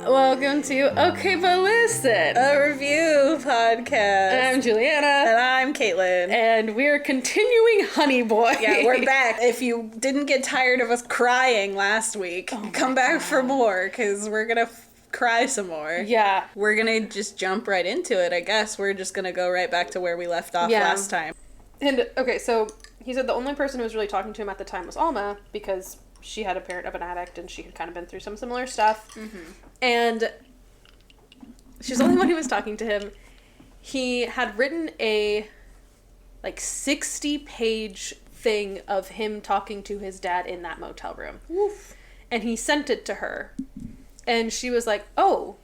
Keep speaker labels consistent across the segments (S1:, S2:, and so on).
S1: Welcome to Okay But Listen,
S2: a review podcast.
S1: And I'm Juliana.
S2: And I'm Caitlin.
S1: And we're continuing Honey Boy.
S2: Yeah, we're back. If you didn't get tired of us crying last week, come back for more, because we're going to cry some more.
S1: Yeah.
S2: We're going to just jump right into it, I guess. We're just going to go right back to where we left off last time.
S1: And, okay, so he said the only person who was really talking to him at the time was Alma, because she had a parent of an addict and she had kind of been through some similar stuff. Mm-hmm. And she's the only one who was talking to him. He had written a 60-page thing of him talking to his dad in that motel room.
S2: Oof.
S1: And he sent it to her. And she was like, oh,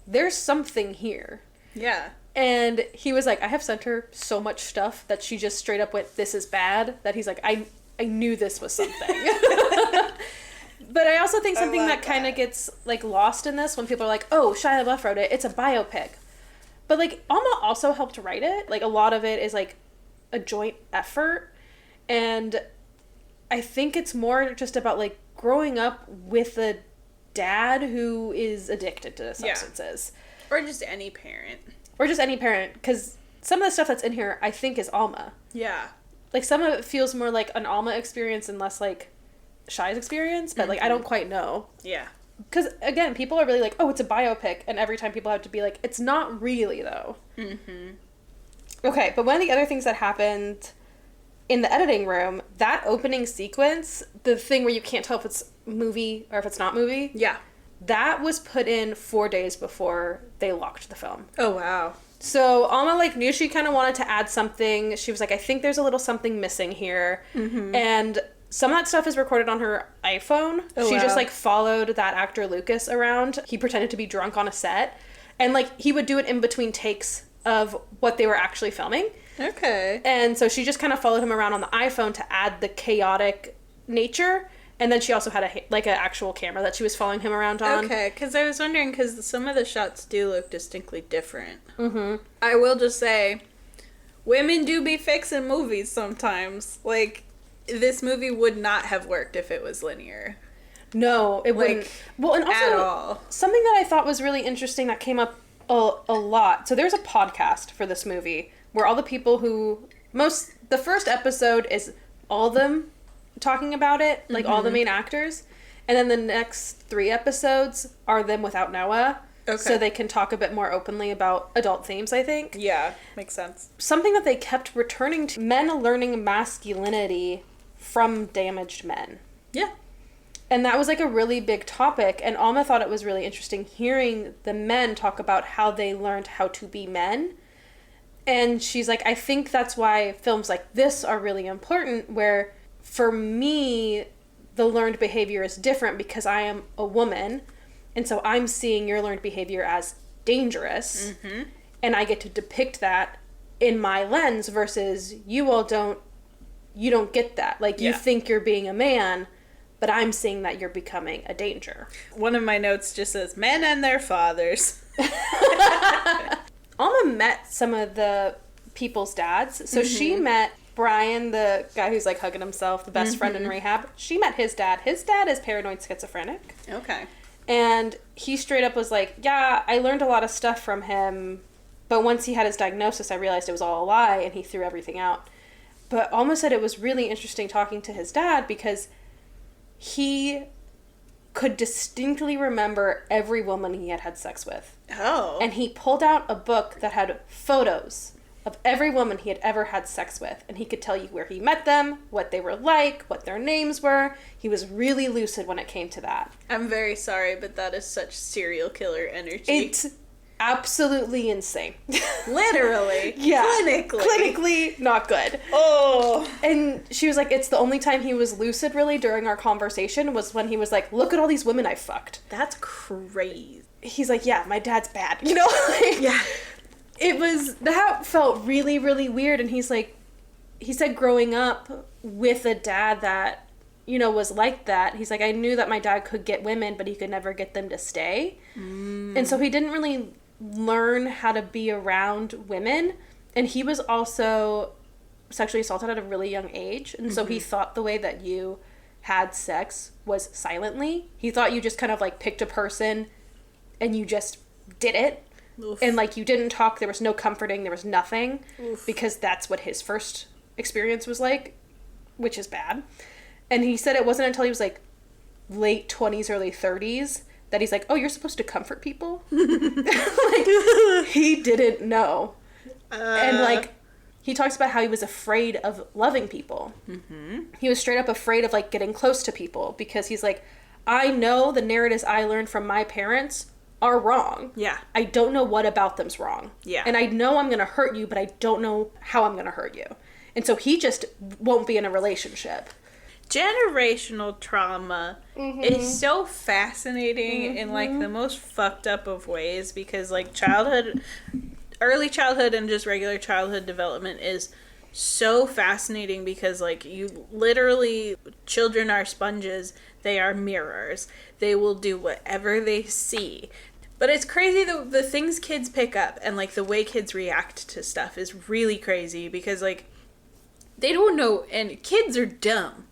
S1: there's something here.
S2: Yeah.
S1: And he was like, I have sent her so much stuff that she just straight up went, this is bad. That he's like, I knew this was something. But I also think something that kind of gets lost in this when people are like, oh, Shia Labeouf wrote it, it's a biopic. But Alma also helped write it. A lot of it is a joint effort. And I think it's more just about growing up with a dad who is addicted to substances.
S2: Yeah. Or just any parent.
S1: Because some of the stuff that's in here I think is Alma.
S2: Yeah.
S1: Some of it feels more like an Alma experience and less Shia's experience, but I don't quite know.
S2: Yeah.
S1: Because again, people are really oh, it's a biopic, and every time people have to be it's not really though. Mm-hmm. Okay, but one of the other things that happened in the editing room, that opening sequence, the thing where you can't tell if it's movie or if it's not movie.
S2: Yeah.
S1: That was put in 4 days before they locked the film.
S2: Oh, wow.
S1: So Alma knew she kind of wanted to add something. She was like, I think there's a little something missing here. Mm-hmm. And some of that stuff is recorded on her iPhone.
S2: Oh,
S1: she
S2: wow.
S1: just followed that actor Lucas around. He pretended to be drunk on a set. And he would do it in between takes of what they were actually filming.
S2: Okay.
S1: And so she just kind of followed him around on the iPhone to add the chaotic nature. And then she also had an actual camera that she was following him around on.
S2: Okay, because I was wondering, because some of the shots do look distinctly different.
S1: Mm-hmm.
S2: I will just say, women do be fixing movies sometimes. This movie would not have worked if it was linear.
S1: No, it wouldn't. Well, and also,
S2: at all.
S1: Something that I thought was really interesting that came up a lot. So there's a podcast for this movie where all the people the first episode is all of them talking about it, all the main actors, and then the next 3 episodes are them without Noah. Okay. So they can talk a bit more openly about adult themes, I think.
S2: Yeah, makes sense.
S1: Something that they kept returning to, men learning masculinity from damaged men.
S2: Yeah.
S1: And that was a really big topic, and Alma thought it was really interesting hearing the men talk about how they learned how to be men. And she's like, I think that's why films like this are really important, where for me, the learned behavior is different because I am a woman, and so I'm seeing your learned behavior as dangerous, mm-hmm. and I get to depict that in my lens versus you don't get that. You think you're being a man, but I'm seeing that you're becoming a danger.
S2: One of my notes just says, men and their fathers.
S1: Alma met some of the people's dads. So mm-hmm. she met Brian, the guy who's hugging himself, the best mm-hmm. friend in rehab. She met his dad. His dad is paranoid schizophrenic.
S2: Okay.
S1: And he straight up was like, yeah, I learned a lot of stuff from him, but once he had his diagnosis, I realized it was all a lie, and he threw everything out. But Alma said it was really interesting talking to his dad because he could distinctly remember every woman he had sex with.
S2: Oh.
S1: And he pulled out a book that had photos of every woman he had ever had sex with, and he could tell you where he met them, what they were like, what their names were. He was really lucid when it came to that.
S2: I'm very sorry, but that is such serial killer energy.
S1: It's absolutely insane.
S2: Literally.
S1: Yeah.
S2: Clinically
S1: not good.
S2: Oh.
S1: And she was like, it's the only time he was lucid really during our conversation was when he was like, look at all these women I fucked.
S2: That's crazy.
S1: He's like, yeah, my dad's bad.
S2: Yeah.
S1: That felt really, really weird. And he's like, he said growing up with a dad that, was like that, he's like, I knew that my dad could get women, but he could never get them to stay. Mm. And so he didn't really learn how to be around women. And he was also sexually assaulted at a really young age. And mm-hmm. so he thought the way that you had sex was silently. He thought you just kind of picked a person and you just did it. Oof. And, like, you didn't talk, there was no comforting, there was nothing. Oof. Because that's what his first experience was like, which is bad. And he said it wasn't until he was, like, late 20s, early 30s that he's like, oh, you're supposed to comfort people? Like, he didn't know. And, like, he talks about how he was afraid of loving people. Mm-hmm. He was straight up afraid of, like, getting close to people because he's like, I know the narratives I learned from my parents are wrong.
S2: Yeah.
S1: I don't know what about them's wrong.
S2: Yeah.
S1: And I know I'm going to hurt you, but I don't know how I'm going to hurt you. And so he just won't be in a relationship.
S2: Generational trauma is so fascinating in, like, the most fucked up of ways because, like, early childhood and just regular childhood development is so fascinating because, like, you literally, children are sponges. They are mirrors. They will do whatever they see. But it's crazy the things kids pick up and, like, the way kids react to stuff is really crazy because, like, they don't know, and kids are dumb.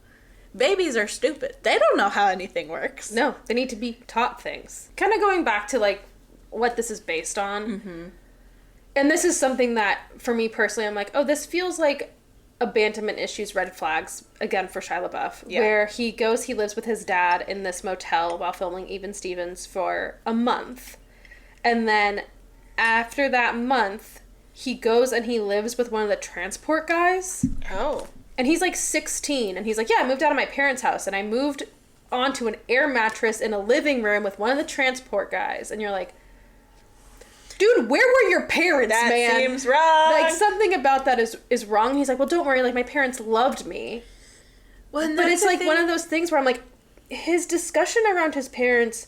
S2: Babies are stupid. They don't know how anything works.
S1: No, they need to be taught things. Kind of going back to, like, what this is based on. Mm-hmm. And this is something that, for me personally, I'm like, oh, this feels like abandonment issues, red flags, again, for Shia Labeouf. Yeah. Where he lives with his dad in this motel while filming Even Stevens for a month. And then after that month, he goes and he lives with one of the transport guys.
S2: Oh.
S1: And he's like 16, and he's like, yeah, I moved out of my parents' house, and I moved onto an air mattress in a living room with one of the transport guys. And you're like, dude, where were your parents, man?
S2: That seems wrong.
S1: Like, something about that is wrong. He's like, well, don't worry, like, my parents loved me. Well, but it's like one of those things where I'm like, his discussion around his parents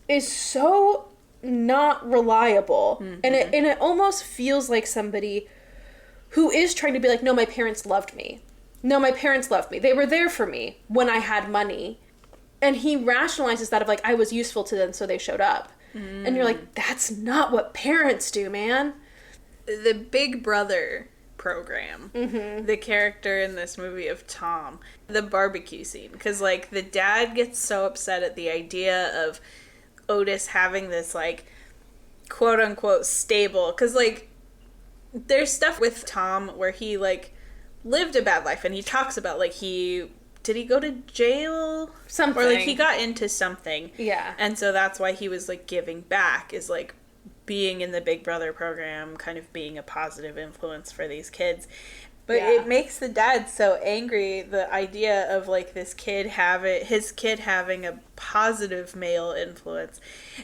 S1: is so not reliable. Mm-hmm. And it almost feels like somebody who is trying to be like, no, my parents loved me. No, my parents loved me. They were there for me when I had money. And he rationalizes that of like, I was useful to them, so they showed up. Mm. And you're like, that's not what parents do, man.
S2: The Big Brother program, the character in this movie of Tom, the barbecue scene. Because, like, the dad gets so upset at the idea of Otis having this, like, quote-unquote stable. Because, like, there's stuff with Tom where he, like, lived a bad life, and he talks about, like, did he go to jail?
S1: Something.
S2: Or, like, he got into something.
S1: Yeah.
S2: And so that's why he was, like, giving back, is, like, being in the Big Brother program, kind of being a positive influence for these kids. But it makes the dad so angry, the idea of, like, his kid having a positive male influence.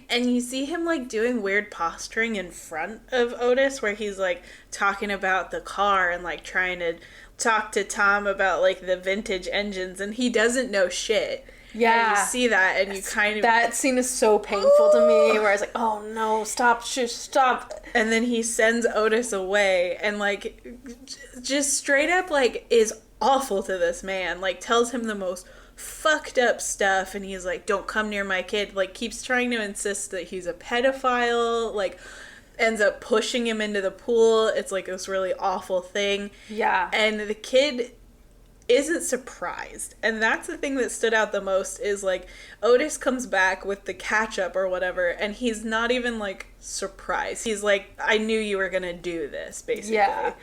S2: And you see him, like, doing weird posturing in front of Otis, where he's, like, talking about the car and, like, trying to talk to Tom about, like, the vintage engines, and he doesn't know shit.
S1: Yeah.
S2: And you see that, and you kind of...
S1: That scene is so painful to me, where I was like, oh no, stop.
S2: And then he sends Otis away, and, like, just straight up, like, is awful to this man. Like, tells him the most fucked up stuff, and he's like, don't come near my kid. Like, keeps trying to insist that he's a pedophile, like, ends up pushing him into the pool. It's, like, this really awful thing.
S1: Yeah.
S2: And the kid isn't surprised, and that's the thing that stood out the most, is like Otis comes back with the catch-up or whatever, and he's not even like surprised. He's like, I knew you were gonna do this, basically.
S1: Yeah.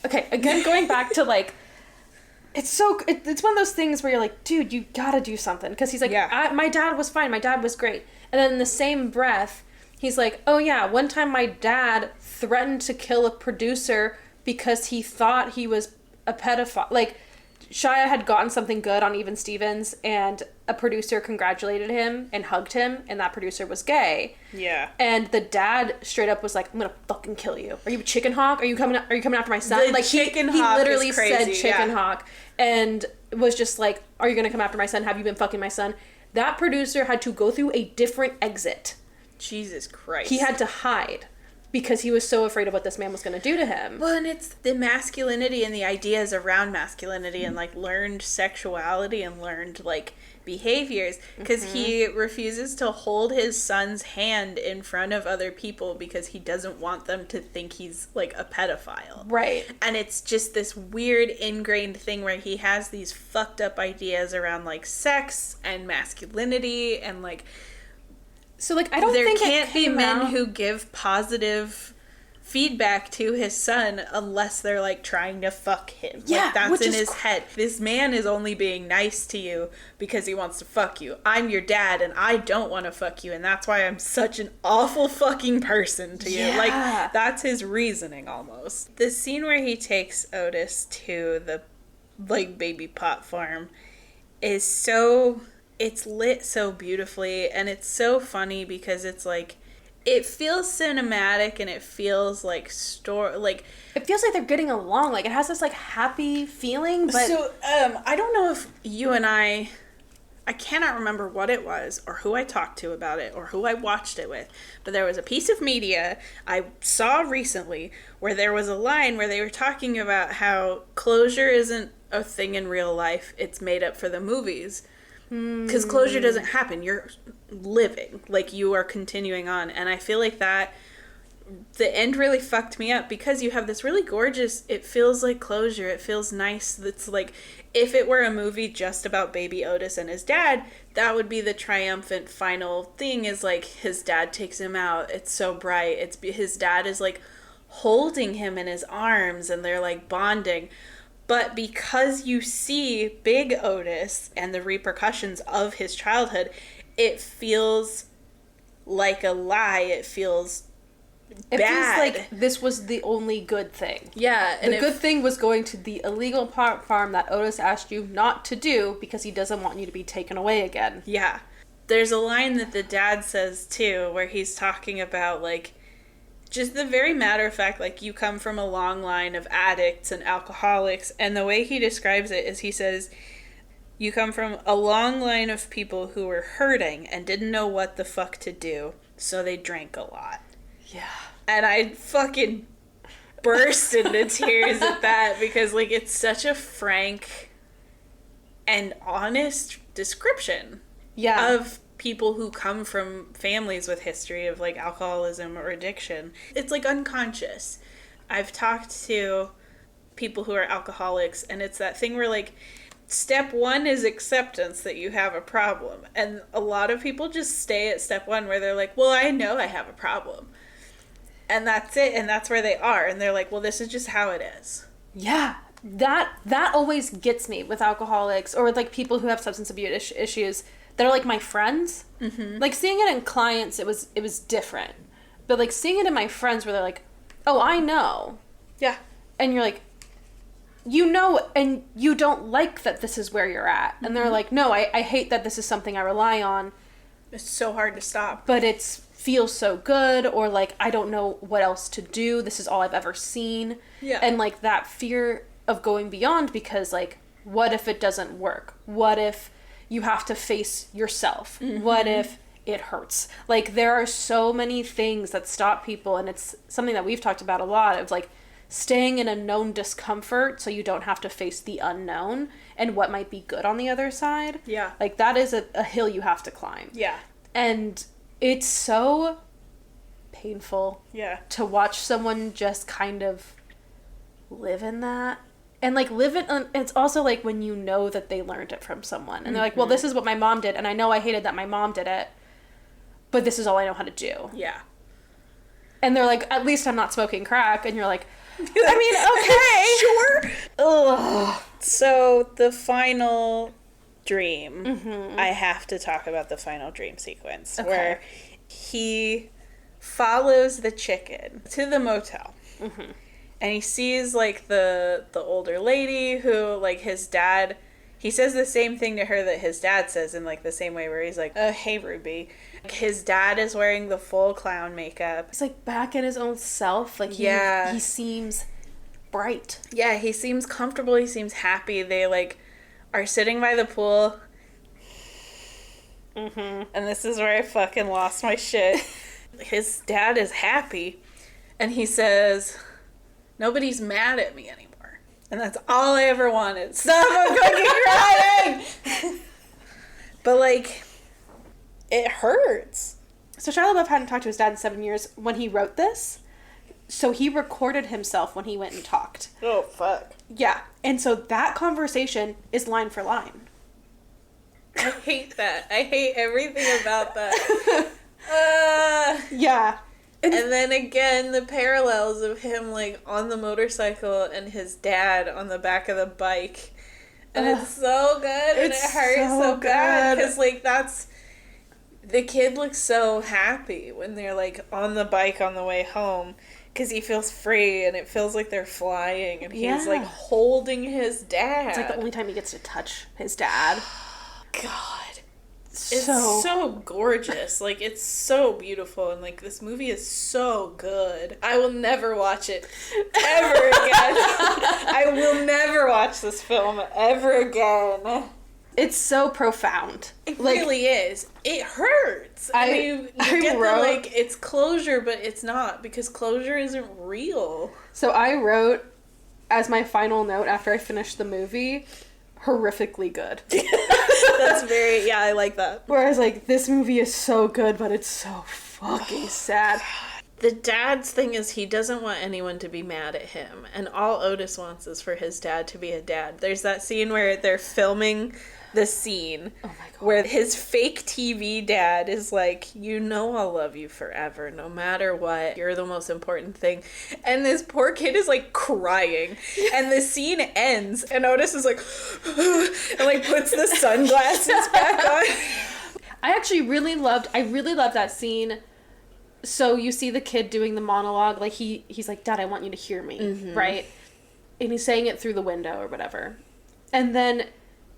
S1: Okay, again, going back to like, it's one of those things where you're like, dude, you gotta do something, because he's like, my dad was fine, my dad was great, and then in the same breath he's like, oh yeah, one time my dad threatened to kill a producer because he thought he was a pedophile. Like, Shia had gotten something good on Even Stevens, and a producer congratulated him and hugged him, and that producer was gay.
S2: Yeah.
S1: And the dad straight up was like, I'm gonna fucking kill you. Are you a chicken hawk? Are you coming after my son?
S2: The
S1: like,
S2: chicken
S1: he
S2: hawk
S1: literally
S2: is crazy,
S1: said chicken hawk, and was just like, are you gonna come after my son? Have you been fucking my son? That producer had to go through a different exit.
S2: Jesus Christ.
S1: He had to hide, because he was so afraid of what this man was going to do to him.
S2: Well, and it's the masculinity and the ideas around masculinity and, like, learned sexuality and learned, like, behaviors. Because he refuses to hold his son's hand in front of other people because he doesn't want them to think he's, like, a pedophile.
S1: Right.
S2: And it's just this weird ingrained thing where he has these fucked up ideas around, like, sex and masculinity and, like,
S1: So, like, I don't
S2: there
S1: think
S2: can't be men who give positive feedback to his son unless they're, like, trying to fuck him.
S1: Yeah,
S2: like, that's in his head. This man is only being nice to you because he wants to fuck you. I'm your dad, and I don't want to fuck you, and that's why I'm such an awful fucking person to you. Like, that's his reasoning, almost. The scene where he takes Otis to the, like, baby pot farm is so... It's lit so beautifully, and it's so funny because it's like, it feels cinematic and it feels like
S1: it feels like they're getting along. Like, it has this like happy feeling. But
S2: so I don't know if you and I cannot remember what it was or who I talked to about it or who I watched it with, but there was a piece of media I saw recently where there was a line where they were talking about how closure isn't a thing in real life, it's made up for the movies. Because closure doesn't happen. You're living. Like, you are continuing on. And I feel like that, the end really fucked me up because you have this really gorgeous, it feels like closure. It feels nice. It's like, if it were a movie just about baby Otis and his dad, that would be the triumphant final thing, is like, his dad takes him out. It's so bright. His dad is like holding him in his arms and they're like bonding. But because you see big Otis and the repercussions of his childhood, it feels like a lie. It feels bad. It feels
S1: like this was the only good thing.
S2: Yeah.
S1: And the good thing was going to the illegal farm that Otis asked you not to do because he doesn't want you to be taken away again.
S2: Yeah. There's a line that the dad says, too, where he's talking about, like, just the very matter of fact, like, you come from a long line of addicts and alcoholics, and the way he describes it is he says, you come from a long line of people who were hurting and didn't know what the fuck to do, so they drank a lot.
S1: Yeah.
S2: And I fucking burst into tears at that because, like, it's such a frank and honest description of people who come from families with history of, like, alcoholism or addiction. It's, like, unconscious. I've talked to people who are alcoholics, and it's that thing where, like, step one is acceptance that you have a problem. And a lot of people just stay at step one where they're like, well, I know I have a problem. And that's it, and that's where they are. And they're like, well, this is just how it is.
S1: Yeah. That always gets me with alcoholics or with, like, people who have substance abuse issues. They're like my friends. Mm-hmm. Like, seeing it in clients, it was different. But, like, seeing it in my friends where they're like, oh, I know.
S2: Yeah.
S1: And you're like, you know, and you don't like that this is where you're at. And they're like, no, I hate that this is something I rely on.
S2: It's so hard to stop.
S1: But it feels so good, or, like, I don't know what else to do. This is all I've ever seen.
S2: Yeah.
S1: And, like, that fear of going beyond because, like, what if it doesn't work? What if you have to face yourself? Mm-hmm. What if it hurts? Like, there are so many things that stop people, and it's something that we've talked about a lot of, like, staying in a known discomfort so you don't have to face the unknown and what might be good on the other side.
S2: Yeah.
S1: Like, that is a hill you have to climb.
S2: Yeah.
S1: And it's so painful to watch someone just kind of live in that. And, like, it's also, like, when you know that they learned it from someone. And they're like, well, this is what my mom did, and I know I hated that my mom did it, but this is all I know how to do.
S2: Yeah.
S1: And they're like, at least I'm not smoking crack. And you're like, I mean, okay.
S2: Sure. Ugh. So, the final dream. Mm-hmm. I have to talk about the final dream sequence. Okay. Where he follows the chicken to the motel. Mm-hmm. And he sees, like, the older lady who, like, his dad, he says the same thing to her that his dad says in, like, the same way where he's like, hey, Ruby. His dad is wearing the full clown makeup.
S1: He's, like, back in his own self. Like, he seems bright.
S2: Yeah, he seems comfortable. He seems happy. They, like, are sitting by the pool. Mm-hmm. And this is where I fucking lost my shit. His dad is happy. And he says, nobody's mad at me anymore. And that's all I ever wanted. Stop, I'm fucking crying! But, like, it hurts.
S1: So Shia Labeouf hadn't talked to his dad in 7 years when he wrote this. So he recorded himself when he went and talked.
S2: Oh, fuck.
S1: Yeah. And so that conversation is line for line.
S2: I hate that. I hate everything about that.
S1: Yeah.
S2: And then again, the parallels of him, like, on the motorcycle and his dad on the back of the bike. And it's so good, and it hurts so bad. Because, like, that's... The kid looks so happy when they're, like, on the bike on the way home. Because he feels free, and it feels like they're flying. And he's, like, holding his dad.
S1: It's, like, the only time he gets to touch his dad.
S2: God. It's so gorgeous. Like, it's so beautiful. And, like, this movie is so good. I will never watch it ever again. I will never watch this film ever again.
S1: It's so profound.
S2: It really is. It hurts. I mean, you get like, it's closure, but it's not. Because closure isn't real.
S1: So I wrote, as my final note after I finished the movie... horrifically good.
S2: That's very, I like that.
S1: Whereas, like, this movie is so good, but it's so fucking sad.
S2: The dad's thing is he doesn't want anyone to be mad at him, and all Otis wants is for his dad to be a dad. There's that scene where they're filming the scene where his fake TV dad is like, you know I'll love you forever, no matter what. You're the most important thing. And this poor kid is, like, crying. And the scene ends, and Otis is like, and, like, puts the sunglasses back on.
S1: I really loved that scene. So you see the kid doing the monologue, like, he's like, Dad, I want you to hear me, right? And he's saying it through the window or whatever. And then...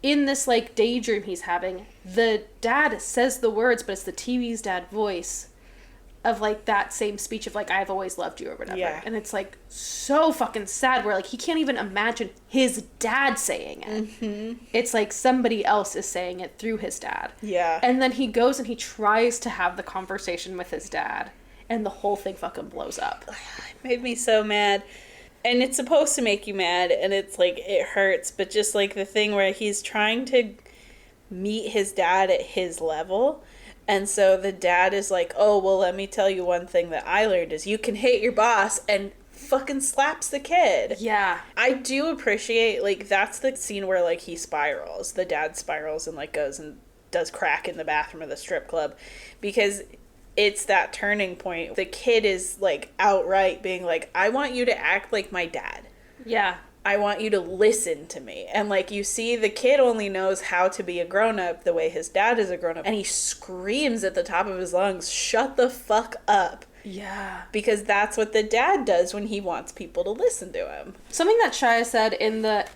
S1: in this, like, daydream he's having, the dad says the words, but it's the TV's dad voice of, like, that same speech of, like, I've always loved you or whatever. Yeah. And it's, like, so fucking sad where, like, he can't even imagine his dad saying it. Mm-hmm. It's, like, somebody else is saying it through his dad. Yeah. And then he goes and he tries to have the conversation with his dad, and the whole thing fucking blows up.
S2: It made me so mad. And it's supposed to make you mad, and it's, like, it hurts, but just, like, the thing where he's trying to meet his dad at his level, and so the dad is like, oh, well, let me tell you one thing that I learned is you can hate your boss, and fucking slaps the kid. Yeah. I do appreciate, like, that's the scene where, like, he spirals. The dad spirals and, like, goes and does crack in the bathroom of the strip club, because... it's that turning point. The kid is, like, outright being like, I want you to act like my dad. Yeah. I want you to listen to me. And, like, you see the kid only knows how to be a grown-up the way his dad is a grown-up. And he screams at the top of his lungs, shut the fuck up. Yeah. Because that's what the dad does when he wants people to listen to him.
S1: Something that Shia said in the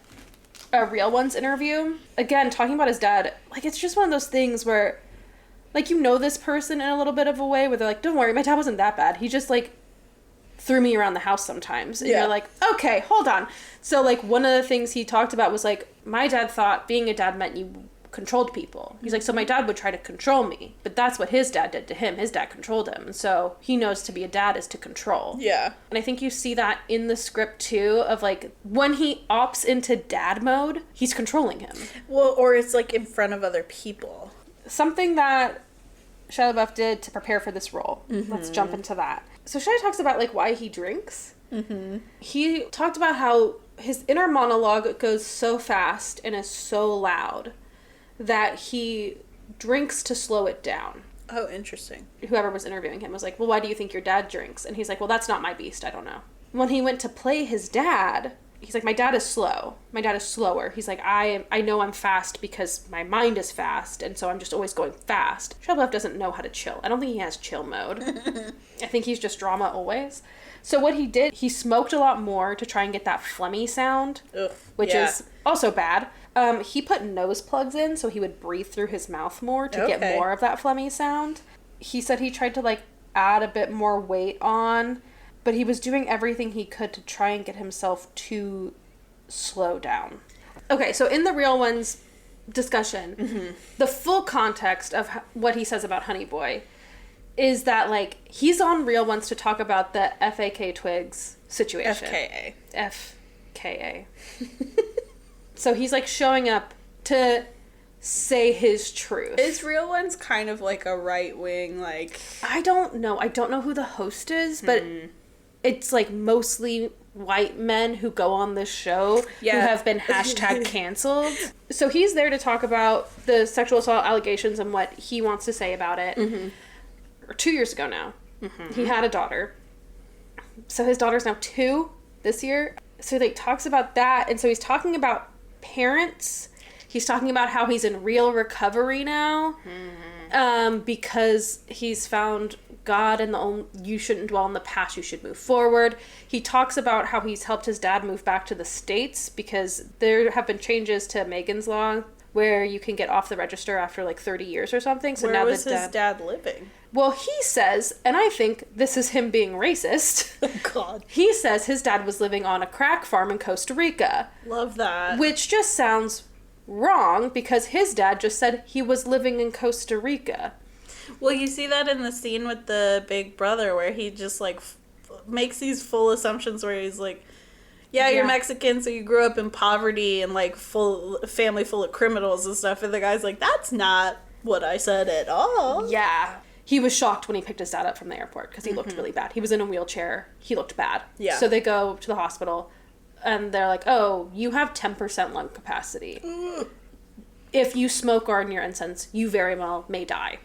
S1: Real Ones interview, again, talking about his dad, like, it's just one of those things where... like, you know this person in a little bit of a way where they're like, don't worry, my dad wasn't that bad. He just, like, threw me around the house sometimes. And you're like, okay, hold on. So, like, one of the things he talked about was, like, my dad thought being a dad meant you controlled people. He's like, so my dad would try to control me. But that's what his dad did to him. His dad controlled him. And so he knows to be a dad is to control. Yeah. And I think you see that in the script, too, of, like, when he opts into dad mode, he's controlling him.
S2: Well, or it's, like, in front of other people.
S1: Something that Shia Labeouf did to prepare for this role. Mm-hmm. Let's jump into that. So Shia talks about, like, why he drinks. Mm-hmm. He talked about how his inner monologue goes so fast and is so loud that he drinks to slow it down.
S2: Oh, interesting.
S1: Whoever was interviewing him was like, well, why do you think your dad drinks? And he's like, well, that's not my beast. I don't know. When he went to play his dad... he's like, my dad is slow. My dad is slower. He's like, I know I'm fast because my mind is fast, and so I'm just always going fast. Shia Labeouf doesn't know how to chill. I don't think he has chill mode. I think he's just drama always. So what he did, he smoked a lot more to try and get that phlegmy sound, which is also bad. He put nose plugs in so he would breathe through his mouth more to get more of that phlegmy sound. He said he tried to, like, add a bit more weight on, but he was doing everything he could to try and get himself to slow down. Okay, so in the Real Ones discussion, the full context of what he says about Honey Boy is that, like, he's on Real Ones to talk about the FAK Twigs situation. FKA. So he's, like, showing up to say his truth.
S2: Is Real Ones kind of like a right-wing, like...
S1: I don't know. I don't know who the host is, but it's, like, mostly white men who go on this show who have been hashtag canceled. So he's there to talk about the sexual assault allegations and what he wants to say about it. or 2 years ago now. He had a daughter. So his daughter's now 2 this year. So he like talks about that, and so he's talking about parents. He's talking about how he's in real recovery now, because he's found God, and you shouldn't dwell in the past, you should move forward. He talks about how he's helped his dad move back to the States because there have been changes to Megan's Law where you can get off the register after like 30 years or something. So
S2: where
S1: now
S2: was his dad living?
S1: Well, he says, and I think this is him being racist.
S2: Oh, God.
S1: He says his dad was living on a crack farm in Costa Rica.
S2: Love that.
S1: Which just sounds wrong because his dad just said he was living in Costa Rica.
S2: Well, you see that in the scene with the big brother where he just, like, makes these full assumptions where he's like, yeah, you're Mexican, so you grew up in poverty and, like, family full of criminals and stuff. And the guy's like, that's not what I said at all.
S1: Yeah. He was shocked when he picked his dad up from the airport because he looked really bad. He was in a wheelchair. He looked bad. Yeah. So they go to the hospital and they're like, oh, you have 10% lung capacity. If you smoke or are near incense, you very well may die.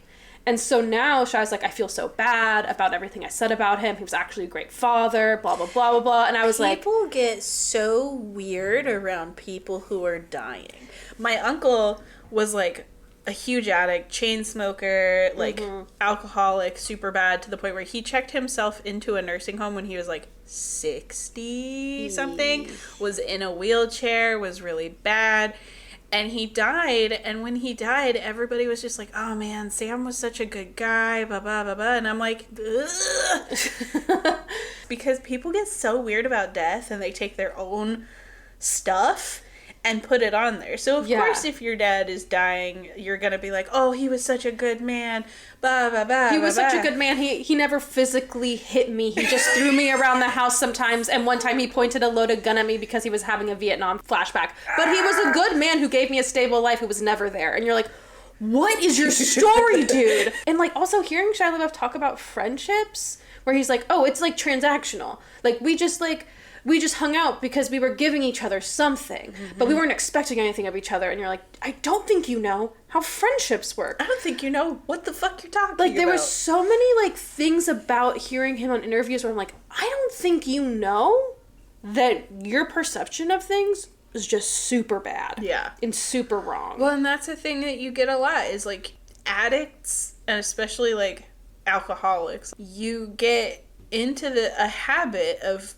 S1: And so now Shia's like, I feel so bad about everything I said about him. He was actually a great father, blah, blah, blah, blah, blah. And I was like...
S2: People get so weird around people who are dying. My uncle was like a huge addict, chain smoker, like alcoholic, super bad, to the point where he checked himself into a nursing home when he was like 60 something, was in a wheelchair, was really bad. And he died, and when he died, everybody was just like, oh man, Sam was such a good guy, blah, blah, blah, blah. And I'm like, ugh. Because people get so weird about death, and they take their own stuff and put it on there. So, of course, if your dad is dying, you're going to be like, oh, he was such a good man, blah, blah, blah.
S1: He was such a good man. He never physically hit me. He just threw me around the house sometimes. And one time he pointed a loaded gun at me because he was having a Vietnam flashback. But he was a good man who gave me a stable life who was never there. And you're like, what is your story, dude? And, like, also hearing Shia Labeouf talk about friendships, where he's like, oh, it's, like, transactional. Like, we just hung out because we were giving each other something, but we weren't expecting anything of each other. And you're like, I don't think you know how friendships work.
S2: I don't think you know what the fuck you're talking about.
S1: Like, there were so many, like, things about hearing him on interviews where I'm like, I don't think you know that your perception of things is just super bad. Yeah. And super wrong.
S2: Well, and that's the thing that you get a lot is, like, addicts, and especially, like, alcoholics, you get into a habit of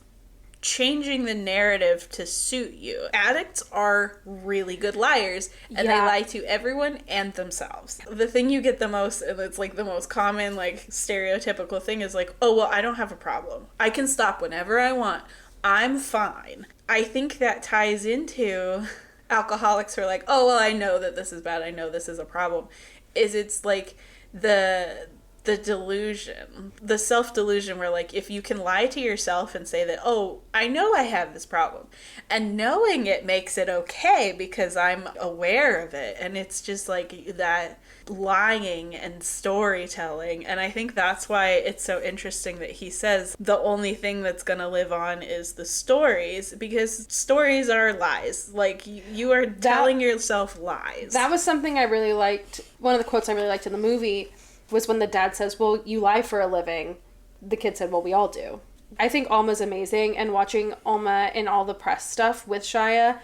S2: changing the narrative to suit you. Addicts are really good liars, and they lie to everyone and themselves. The thing you get the most, and it's like the most common, like, stereotypical thing is like, oh, well, I don't have a problem. I can stop whenever I want. I'm fine. I think that ties into alcoholics who are like, oh, well, I know that this is bad. I know this is a problem. It's like the delusion, the self-delusion where, like, if you can lie to yourself and say that, oh, I know I have this problem, and knowing it makes it okay because I'm aware of it, and it's just, like, that lying and storytelling. And I think that's why it's so interesting that he says the only thing that's gonna live on is the stories, because stories are lies. Like, you are telling yourself lies.
S1: That was something I really liked. One of the quotes I really liked in the movie was when the dad says, well, you lie for a living. The kid said, well, we all do. I think Alma's amazing, and watching Alma in all the press stuff with Shia,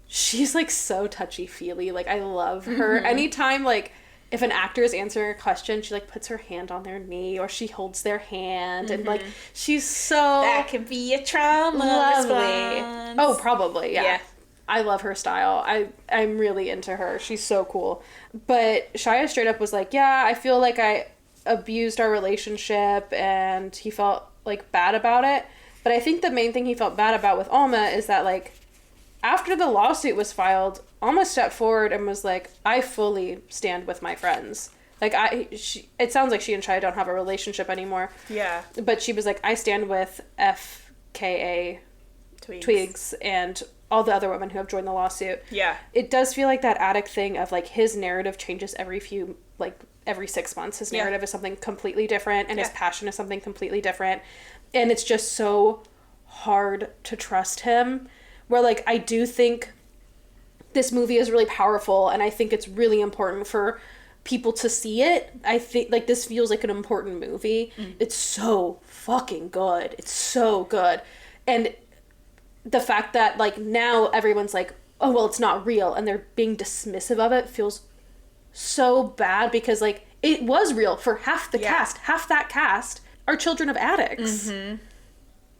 S1: she's, like, so touchy-feely. Like, I love her. Anytime, like, if an actor is answering a question, she, like, puts her hand on their knee, or she holds their hand, and, like, she's so...
S2: That could be a trauma response.
S1: Oh, probably, yeah. I love her style. I'm really into her. She's so cool. But Shia straight up was like, yeah, I feel like I abused our relationship, and he felt, like, bad about it. But I think the main thing he felt bad about with Alma is that, like, after the lawsuit was filed, Alma stepped forward and was like, I fully stand with my friends. Like, it sounds like she and Shia don't have a relationship anymore. Yeah. But she was like, I stand with FKA Twigs and all the other women who have joined the lawsuit. Yeah. It does feel like that addict thing of, like, his narrative changes every 6 months. His narrative is something completely different, and his passion is something completely different. And it's just so hard to trust him. Where, like, I do think this movie is really powerful, and I think it's really important for people to see it. I think, like, this feels like an important movie. It's so fucking good. It's so good. And the fact that, like, now everyone's like, oh, well, it's not real, and they're being dismissive of it feels so bad, because, like, it was real for half the cast. Half that cast are children of addicts.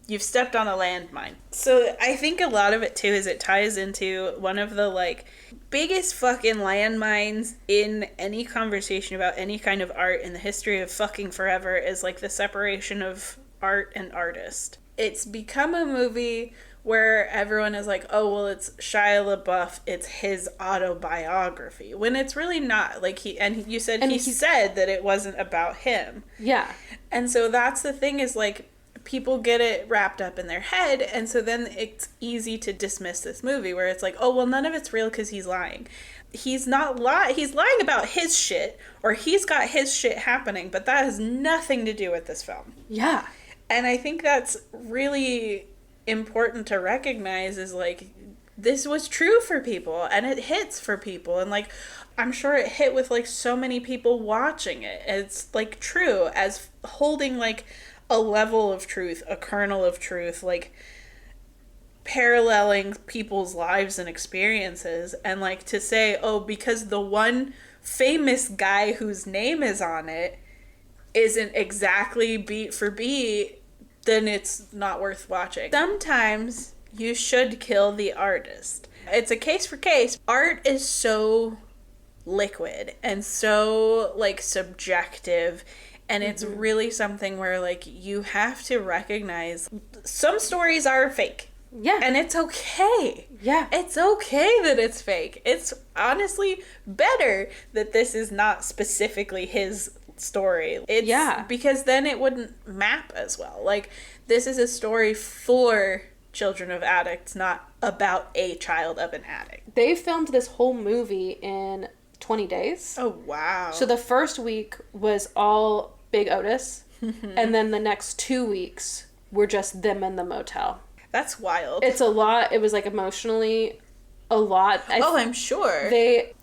S2: You've stepped on a landmine. So I think a lot of it, too, is it ties into one of the, like, biggest fucking landmines in any conversation about any kind of art in the history of fucking forever is, like, the separation of art and artist. It's become a movie where everyone is like, oh, well, it's Shia Labeouf, it's his autobiography, when it's really not. Like, you said he said that it wasn't about him.
S1: Yeah.
S2: And so that's the thing, is, like, people get it wrapped up in their head, and so then it's easy to dismiss this movie, where it's like, oh, well, none of it's real because he's lying. He's not he's lying about his shit, or he's got his shit happening, but that has nothing to do with this film.
S1: Yeah.
S2: And I think that's really important to recognize, is, like, this was true for people, and it hits for people, and, like, I'm sure it hit with, like, so many people watching it. It's, like, true, as holding, like, a level of truth, a kernel of truth, like, paralleling people's lives and experiences, and, like, to say, oh, because the one famous guy whose name is on it isn't exactly beat for beat, then it's not worth watching. Sometimes you should kill the artist. It's a case for case. Art is so liquid and so, like, subjective, and it's really something where, like, you have to recognize some stories are fake.
S1: Yeah.
S2: And it's okay.
S1: Yeah.
S2: It's okay that it's fake. It's honestly better that this is not specifically his story. It's because then it wouldn't map as well. Like, this is a story for children of addicts, not about a child of an addict.
S1: They filmed this whole movie in 20 days.
S2: Oh, wow.
S1: So the first week was all Big Otis, and then the next 2 weeks were just them in the motel.
S2: That's wild.
S1: It's a lot. It was, like, emotionally a lot.
S2: I'm sure.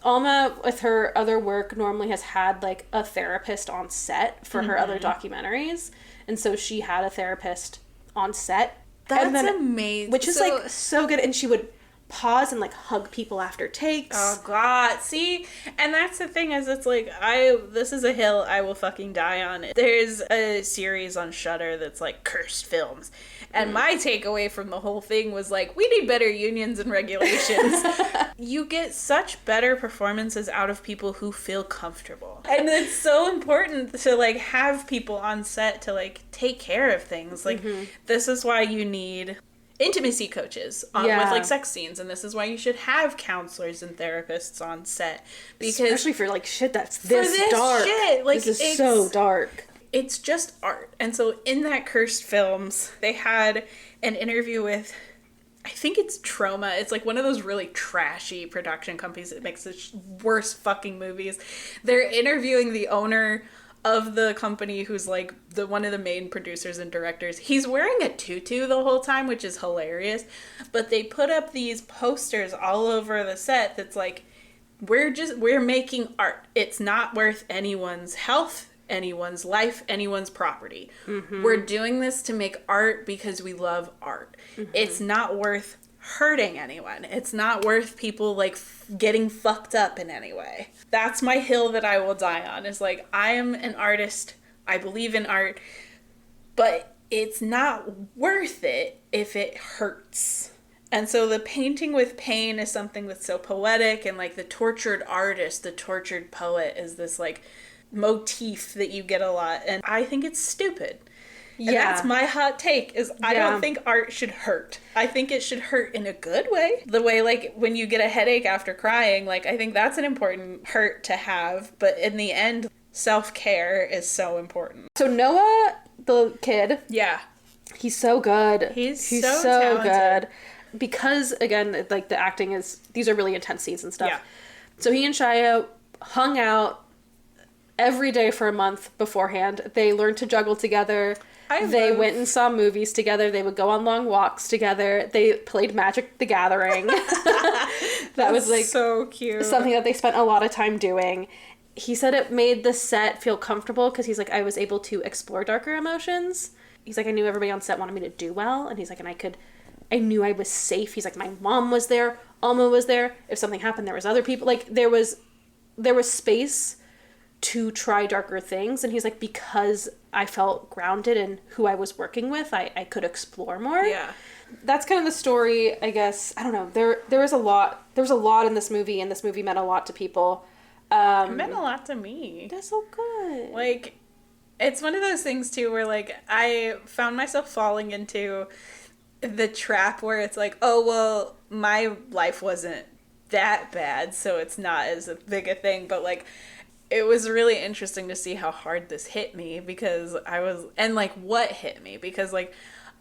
S1: Alma, with her other work, normally has had, like, a therapist on set for her other documentaries, and so she had a therapist on set.
S2: That's amazing.
S1: Which is, like, so good, and she would pause and, like, hug people after takes.
S2: Oh, God. See? And that's the thing, is it's like, this is a hill I will fucking die on. There's a series on Shudder that's, like, cursed films. And my takeaway from the whole thing was, like, we need better unions and regulations. You get such better performances out of people who feel comfortable. And it's so important to, like, have people on set to, like, take care of things. Like, this is why you need intimacy coaches with, like, sex scenes, and this is why you should have counselors and therapists on set, because
S1: especially for, like, shit that's this dark.
S2: Shit, like,
S1: this is so dark.
S2: It's just art. And so in that Cursed Films, they had an interview with, I think it's Troma. It's, like, one of those really trashy production companies that makes the worst fucking movies. They're interviewing the owner of the company, who's, like, one of the main producers and directors. He's wearing a tutu the whole time, which is hilarious. But they put up these posters all over the set that's like, we're making art. It's not worth anyone's health, anyone's life, anyone's property. We're doing this to make art because we love art. It's not worth hurting anyone. It's not worth people, like, getting fucked up in any way. That's my hill that I will die on, is, like, I am an artist. I believe in art, but it's not worth it if it hurts. And so the painting with pain is something that's so poetic, and, like, the tortured artist, the tortured poet is this, like, motif that you get a lot, and I think it's stupid. And that's my hot take, is I don't think art should hurt. I think it should hurt in a good way. The way, like, when you get a headache after crying, like, I think that's an important hurt to have. But in the end, self-care is so important.
S1: So Noah, the kid.
S2: Yeah.
S1: He's so good.
S2: He's so
S1: good. Because, again, like, the acting is, these are really intense scenes and stuff. Yeah. So he and Shia hung out every day for a month beforehand. They learned to juggle together. They went and saw movies together. They would go on long walks together. They played Magic the Gathering. That was, like,
S2: so cute.
S1: Something that they spent a lot of time doing. he said it made the set feel comfortable because he's like, I was able to explore darker emotions. He's like, I knew everybody on set wanted me to do well. And he's like, and I knew I was safe. He's like, my mom was there. Alma was there. If something happened, there was other people. Like, there was space to try darker things. And he's like, because I felt grounded in who I was working with, I could explore more.
S2: Yeah.
S1: That's kind of the story, I guess. I don't know. There was a lot in this movie, and this movie meant a lot to people.
S2: It meant a lot to me.
S1: That's so good.
S2: Like, it's one of those things, too, where, like, I found myself falling into the trap where it's like, oh, well, my life wasn't that bad, so it's not as big a thing, but, like, it was really interesting to see how hard this hit me, because and, like, what hit me, because, like,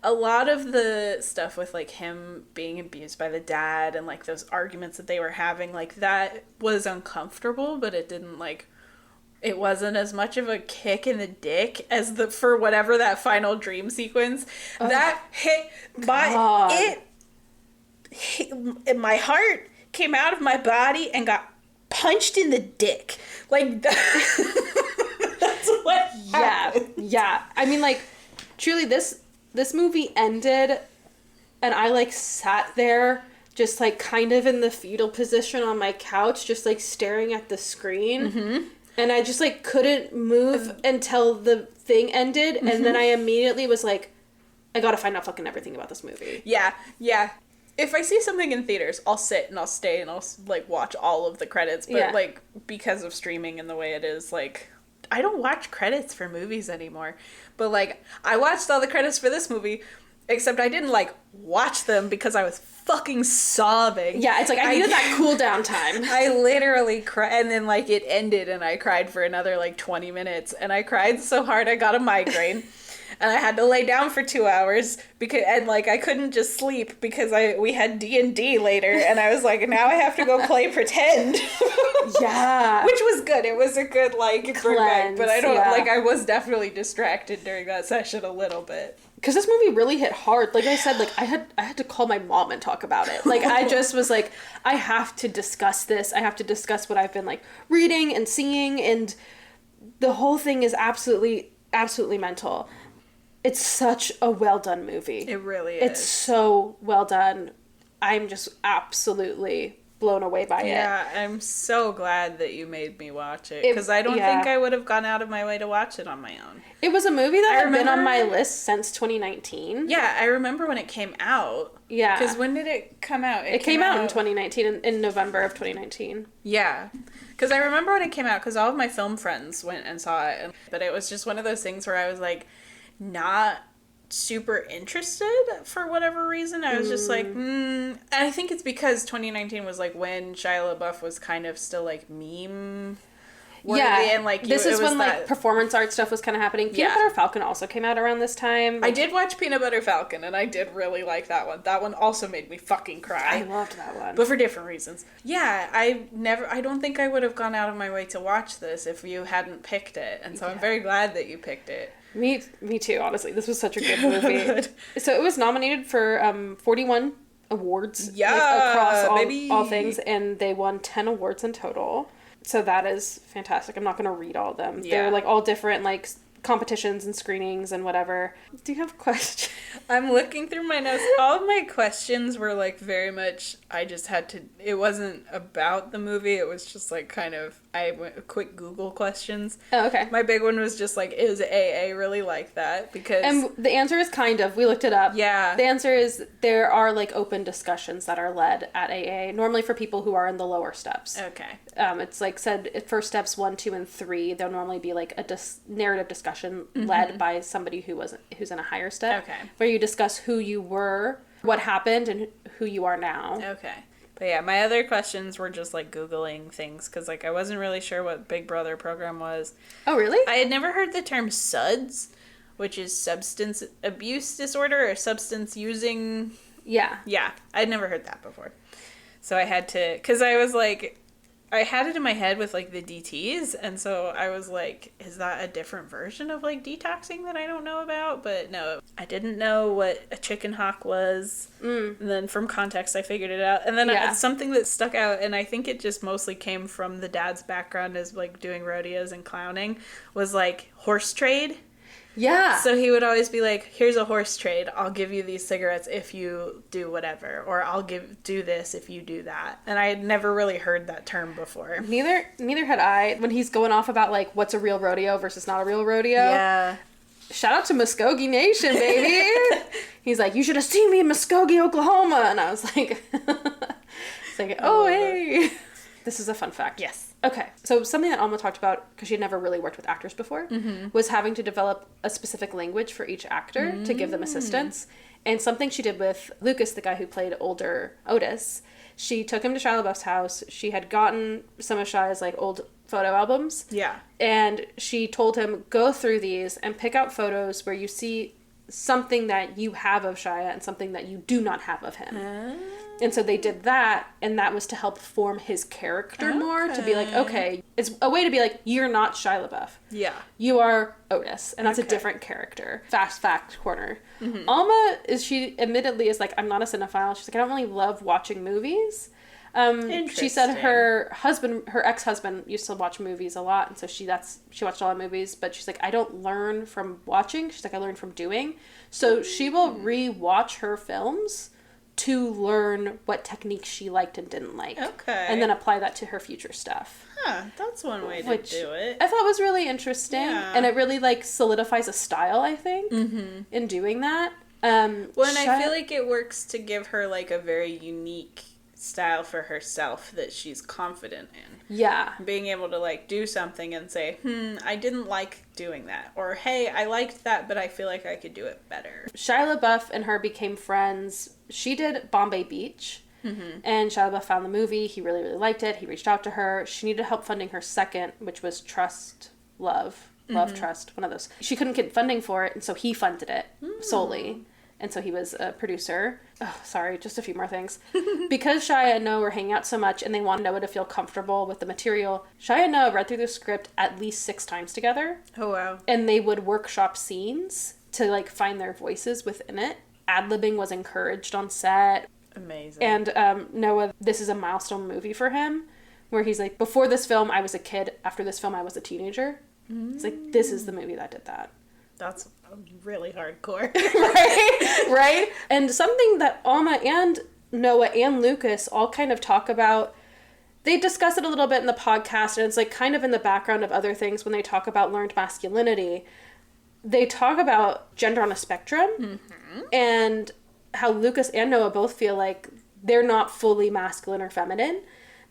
S2: a lot of the stuff with, like, him being abused by the dad and, like, those arguments that they were having, like, that was uncomfortable, but it didn't, like, it wasn't as much of a kick in the dick as for whatever that final dream sequence. That hit my heart came out of my body and got punched in the dick. Like, that's what happened.
S1: Yeah. I mean, like, truly, this movie ended, and I, like, sat there just, like, kind of in the fetal position on my couch, just, like, staring at the screen. Mm-hmm. And I just, like, couldn't move until the thing ended, mm-hmm. and then I immediately was like, I gotta find out fucking everything about this movie.
S2: Yeah. If I see something in theaters, I'll sit and I'll stay and I'll, like, watch all of the credits, but, like, because of streaming and the way it is, like, I don't watch credits for movies anymore. But, like, I watched all the credits for this movie, except I didn't, like, watch them because I was fucking sobbing.
S1: Yeah, it's like, I needed that cool down time.
S2: I literally cried, and then, like, it ended, and I cried for another, like, 20 minutes, and I cried so hard I got a migraine. And I had to lay down for 2 hours and I couldn't just sleep because we had D&D later, and I was like, now I have to go play pretend.
S1: Yeah.
S2: Which was good. It was a good, like, bring back, but I don't,
S1: yeah.
S2: like, I was definitely distracted during that session a little bit.
S1: Because this movie really hit hard. Like I said, like, I had to call my mom and talk about it. Like, I just was like, I have to discuss this. I have to discuss what I've been, like, reading and seeing, and the whole thing is absolutely, absolutely mental. It's such a well-done movie.
S2: It really is.
S1: It's so well done. I'm just absolutely blown away by it.
S2: Yeah, I'm so glad that you made me watch it, because I don't think I would have gone out of my way to watch it on my own.
S1: It was a movie that had been on my list since 2019.
S2: Yeah, I remember when it came out.
S1: Yeah.
S2: Because when did it come out?
S1: It came out in 2019, in November of 2019.
S2: Yeah. Because I remember when it came out, because all of my film friends went and saw it, but it was just one of those things where I was, like, not super interested for whatever reason. I was just like, And I think it's because 2019 was, like, when Shia Labeouf was kind of still, like, meme worthy, and, like,
S1: this is when, like, performance art stuff was kind of happening. Peanut Butter Falcon also came out around this time.
S2: I did watch Peanut Butter Falcon, and I did really like that one. That one also made me fucking cry.
S1: I loved that one.
S2: But for different reasons. Yeah, I don't think I would have gone out of my way to watch this if you hadn't picked it, and so I'm very glad that you picked it.
S1: Me too, honestly. This was such a good movie. So it was nominated for 41 awards, across all things, and they won 10 awards in total. So that is fantastic. I'm not going to read all of them. Yeah. They're, like, all different, like, competitions and screenings and whatever. Do you have questions?
S2: I'm looking through my notes. All of my questions were, like, very much, I just had to, it wasn't about the movie. It was just, like, kind of, I went quick Google questions.
S1: Oh, okay.
S2: My big one was just, like, is AA really like that? Because...
S1: And the answer is kind of. We looked it up.
S2: Yeah.
S1: The answer is there are, like, open discussions that are led at AA, normally for people who are in the lower steps.
S2: Okay.
S1: It's, like, said for steps 1, 2, and 3, there'll normally be, like, a narrative discussion led by somebody who's in a higher step.
S2: Okay.
S1: Where you discuss who you were, what happened, and who you are now.
S2: Okay. But yeah, my other questions were just, like, Googling things, because, like, I wasn't really sure what Big Brother program was.
S1: Oh, really?
S2: I had never heard the term SUDS, which is substance abuse disorder or substance using.
S1: Yeah.
S2: Yeah, I'd never heard that before. So I had to, because I was like, I had it in my head with, like, the DTs, and so I was like, is that a different version of, like, detoxing that I don't know about? But no, I didn't know what a chicken hawk was, and then from context I figured it out, and then something that stuck out, and I think it just mostly came from the dad's background as, like, doing rodeos and clowning, was, like, horse trade.
S1: Yeah.
S2: So he would always be like, here's a horse trade. I'll give you these cigarettes if you do whatever. Or I'll do this if you do that. And I had never really heard that term before.
S1: Neither had I. When he's going off about, like, what's a real rodeo versus not a real rodeo.
S2: Yeah.
S1: Shout out to Muskogee Nation, baby. He's like, you should have seen me in Muskogee, Oklahoma. And I was like, it's like, oh, hey. This is a fun fact.
S2: Yes.
S1: Okay, so something that Alma talked about, because she had never really worked with actors before, was having to develop a specific language for each actor to give them assistance. And something she did with Lucas, the guy who played older Otis, she took him to Shia Labeouf's house. She had gotten some of Shia's, like, old photo albums. Yeah. And she told him, go through these and pick out photos where you see something that you have of Shia and something that you do not have of him. And so they did that, and that was to help form his character more, to be like, okay, it's a way to be like, you're not Shia LaBeouf. Yeah. You are Otis, and that's a different character. Fast fact corner. Alma, she admittedly is like, I'm not a cinephile. She's like, I don't really love watching movies. She said her ex-husband used to watch movies a lot, and so she watched a lot of movies, but she's like, I don't learn from watching. She's like, I learn from doing. So she will re-watch her films to learn what techniques she liked and didn't like. Okay. And then apply that to her future stuff.
S2: Huh, that's one way to do it.
S1: I thought was really interesting. Yeah. And it really, like, solidifies a style, I think, in doing that.
S2: I feel like it works to give her, like, a very unique style for herself that she's confident in. Yeah. Being able to, like, do something and say, I didn't like doing that. Or, hey, I liked that, but I feel like I could do it better.
S1: Shia LaBeouf and her became friends. She did Bombay Beach. And Shia LaBeouf found the movie. He really, really liked it. He reached out to her. She needed help funding her second, which was Trust, Love, Trust, one of those. She couldn't get funding for it, and so he funded it solely. And so he was a producer. Oh, sorry, just a few more things. Because Shia and Noah were hanging out so much and they wanted Noah to feel comfortable with the material, Shia and Noah read through the script at least 6 times together. Oh, wow. And they would workshop scenes to, like, find their voices within it. Ad-libbing was encouraged on set. Amazing. And Noah, this is a milestone movie for him, where he's like, before this film, I was a kid. After this film, I was a teenager. It's like, this is the movie that did that.
S2: That's really hardcore.
S1: Right? And something that Alma and Noah and Lucas all kind of talk about, they discuss it a little bit in the podcast, and it's, like, kind of in the background of other things when they talk about learned masculinity. They talk about gender on a spectrum, and how Lucas and Noah both feel like they're not fully masculine or feminine.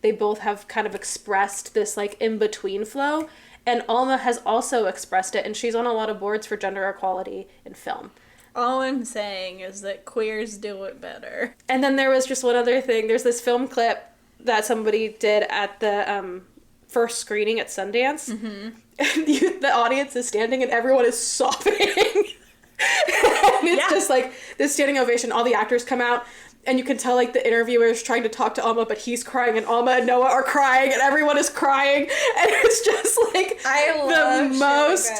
S1: They both have kind of expressed this, like, in-between flow. And Alma has also expressed it, and she's on a lot of boards for gender equality in film.
S2: All I'm saying is that queers do it better.
S1: And then there was just one other thing. There's this film clip that somebody did at the first screening at Sundance. And the audience is standing, and everyone is sobbing. And it's just, like, this standing ovation. All the actors come out. And you can tell, like, the interviewer is trying to talk to Alma, but he's crying, and Alma and Noah are crying, and everyone is crying, and it's just, like, the most...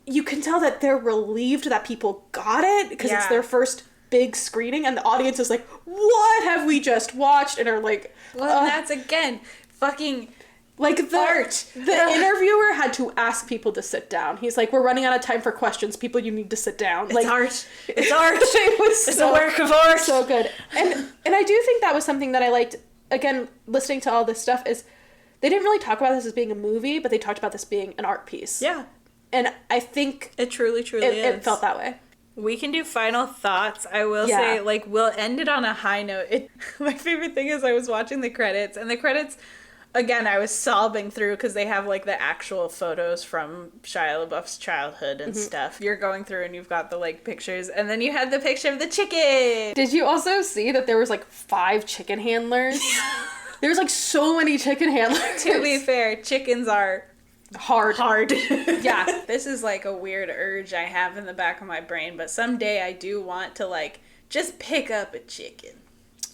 S1: You can tell that they're relieved that people got it, because it's their first big screening, and the audience is like, what have we just watched? And are like...
S2: Well, that's, again, fucking...
S1: Like, the interviewer had to ask people to sit down. He's like, we're running out of time for questions. People, you need to sit down.
S2: It's art. It's art. It's a work of art.
S1: So good. And I do think that was something that I liked, again, listening to all this stuff, is they didn't really talk about this as being a movie, but they talked about this being an art piece. Yeah. And I think...
S2: It truly is.
S1: It felt that way.
S2: We can do final thoughts. I will say, like, we'll end it on a high note. My favorite thing is I was watching the credits, and the credits... Again, I was sobbing through because they have, like, the actual photos from Shia LaBeouf's childhood and stuff. You're going through and you've got the, like, pictures, and then you had the picture of the chicken.
S1: Did you also see that there was, like, 5 chicken handlers? There's, like, so many chicken handlers.
S2: To be fair, chickens are...
S1: Hard.
S2: Yeah. This is, like, a weird urge I have in the back of my brain, but someday I do want to, like, just pick up a chicken.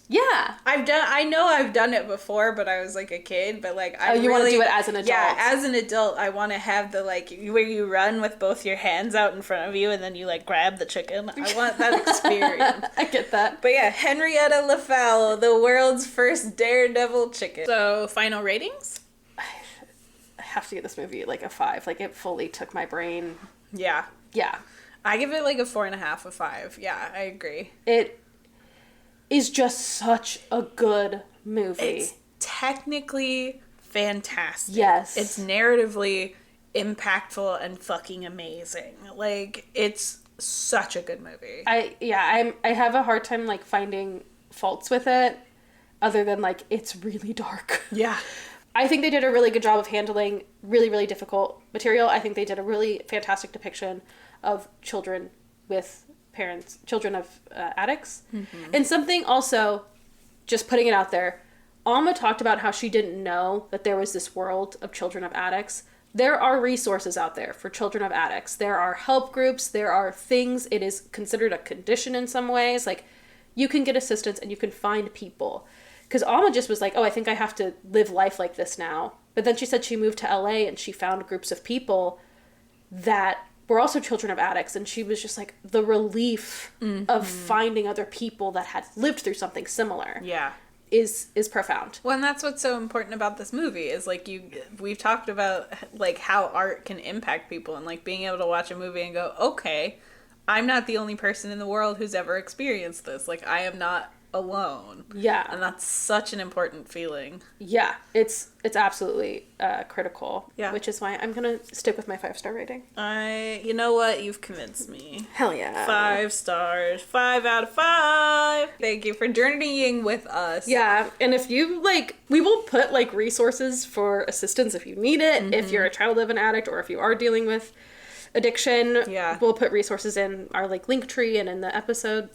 S1: Yeah.
S2: I know I've done it before, but I was like a kid, but like
S1: you want to do it as an adult.
S2: Yeah, as an adult, I want to have the like where you run with both your hands out in front of you and then you like grab the chicken. I want that experience.
S1: I get that.
S2: But yeah, Henrietta LaFowl, the world's first daredevil chicken. So, final ratings?
S1: I have to give this movie like a 5. Like, it fully took my brain.
S2: Yeah.
S1: Yeah.
S2: I give it like a 4.5 of 5. Yeah, I agree.
S1: It is just such a good movie.
S2: It's technically fantastic.
S1: Yes.
S2: It's narratively impactful and fucking amazing. Like, it's such a good movie.
S1: I have a hard time like finding faults with it, other than like it's really dark.
S2: Yeah.
S1: I think they did a really good job of handling really, really difficult material. I think they did a really fantastic depiction of children of addicts. Mm-hmm. And something also, just putting it out there, Alma talked about how she didn't know that there was this world of children of addicts. There are resources out there for children of addicts. There are help groups. There are things. It is considered a condition in some ways. Like, you can get assistance and you can find people. Because Alma just was like, oh, I think I have to live life like this now. But then she said she moved to LA and she found groups of people that were also children of addicts. And she was just like, the relief of finding other people that had lived through something similar.
S2: Yeah.
S1: Is profound.
S2: Well, and that's what's so important about this movie is like we've talked about like how art can impact people and like being able to watch a movie and go, okay, I'm not the only person in the world who's ever experienced this. Like, I am not alone.
S1: Yeah.
S2: And that's such an important feeling.
S1: Yeah. It's absolutely critical.
S2: Yeah.
S1: Which is why I'm going to stick with my 5-star rating.
S2: You know what? You've convinced me.
S1: Hell yeah.
S2: 5 stars. 5 out of 5. Thank you for journeying with us.
S1: Yeah. And if you like, we will put like resources for assistance if you need it. If you're a child of an addict or if you are dealing with addiction, we'll put resources in our like link tree and in the episode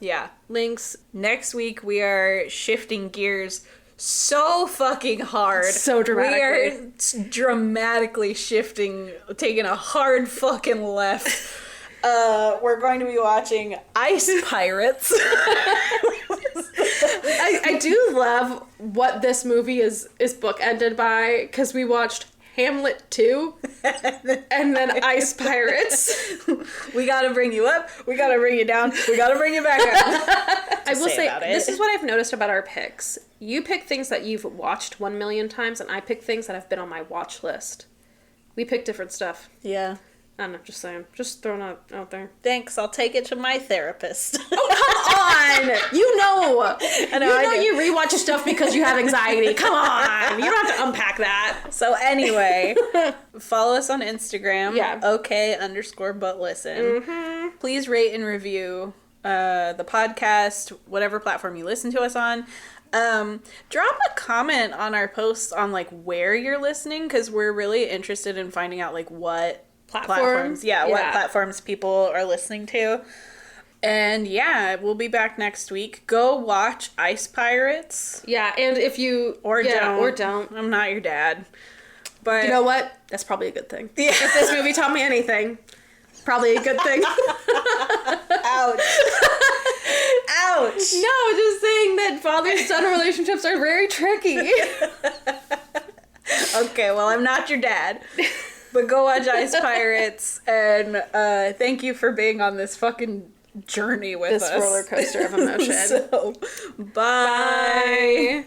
S1: links.
S2: Next week we are shifting gears so fucking hard.
S1: So dramatically.
S2: We are dramatically shifting, taking a hard fucking left. We're going to be watching Ice Pirates.
S1: I do love what this movie is bookended by, because we watched Hamlet 2, and then Ice Pirates.
S2: We gotta bring you up, we gotta bring you down, we gotta bring you back up.
S1: I will say, this is what I've noticed about our picks. You pick things that you've watched 1 million times, and I pick things that have been on my watch list. We pick different stuff.
S2: Yeah.
S1: I don't know, just saying. Just throwing it out there.
S2: Thanks, I'll take it to my therapist.
S1: Oh, come on! You know you rewatch stuff because you have anxiety. Come on! You don't have to unpack that.
S2: So anyway, follow us on Instagram.
S1: Yeah.
S2: OK_butlisten. Mm-hmm. Please rate and review the podcast, whatever platform you listen to us on. Drop a comment on our posts on like where you're listening, because we're really interested in finding out like what platforms what platforms people are listening to. And we'll be back next week. Go watch Ice Pirates.
S1: Yeah, and if you don't,
S2: I'm not your dad. But
S1: you know what? That's probably a good thing. Yeah. If this movie taught me anything, probably a good thing.
S2: Ouch. Ouch.
S1: No, just saying that father-son relationships are very tricky.
S2: Okay, well, I'm not your dad. But go watch Ice Pirates, and thank you for being on this fucking journey with us.
S1: This roller coaster of emotion.
S2: So, bye.